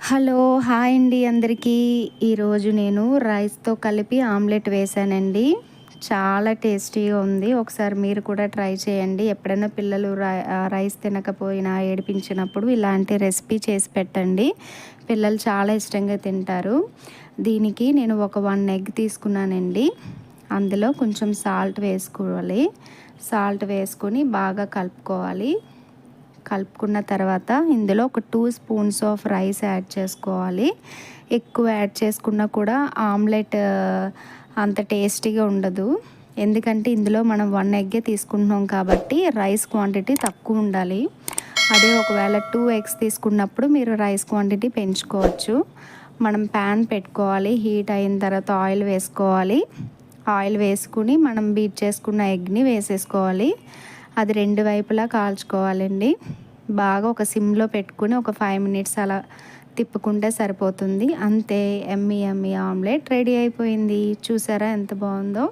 Hello! Hi అండి అందరికీ. ఈరోజు నేను రైస్‌తో కలిపి ఆమ్లెట్ వేశానండి. చాలా టేస్టీగా ఉంది. ఒకసారి మీరు కూడా ట్రై చేయండి. ఎప్పుడైనా పిల్లలు రైస్ తినకపోయినా, ఏడిపించినప్పుడు ఇలాంటి రెసిపీ చేసి పెట్టండి. పిల్లలు చాలా ఇష్టంగా తింటారు. దీనికి నేను ఒక 1 ఎగ్ తీసుకున్నానండి. అందులో కొంచెం సాల్ట్ వేసుకోవాలి. సాల్ట్ వేసుకొని బాగా కలుపుకోవాలి. కలుపుకున్న తర్వాత ఇందులో ఒక 2 స్పూన్స్ ఆఫ్ రైస్ యాడ్ చేసుకోవాలి. ఎక్కువ యాడ్ చేసుకున్నా కూడా ఆమ్లెట్ అంత టేస్టీగా ఉండదు. ఎందుకంటే ఇందులో మనం 1 ఎగ్గే తీసుకుంటున్నాం కాబట్టి రైస్ క్వాంటిటీ తక్కువ ఉండాలి. అదే ఒకవేళ 2 ఎగ్స్ తీసుకున్నప్పుడు మీరు రైస్ క్వాంటిటీ పెంచుకోవచ్చు. మనం ప్యాన్ పెట్టుకోవాలి. హీట్ అయిన తర్వాత ఆయిల్ వేసుకోవాలి. ఆయిల్ వేసుకుని మనం బీట్ చేసుకున్న ఎగ్ని వేసేసుకోవాలి. అది 2 వైపులా కాల్చుకోవాలండి. బాగా ఒక సిమ్లో పెట్టుకుని ఒక 5 మినిట్స్ అలా తిప్పుకుంటే సరిపోతుంది. అంతే, యమ్మీ యమ్మీ ఆమ్లెట్ రెడీ అయిపోయింది. చూసారా ఎంత బాగుందో.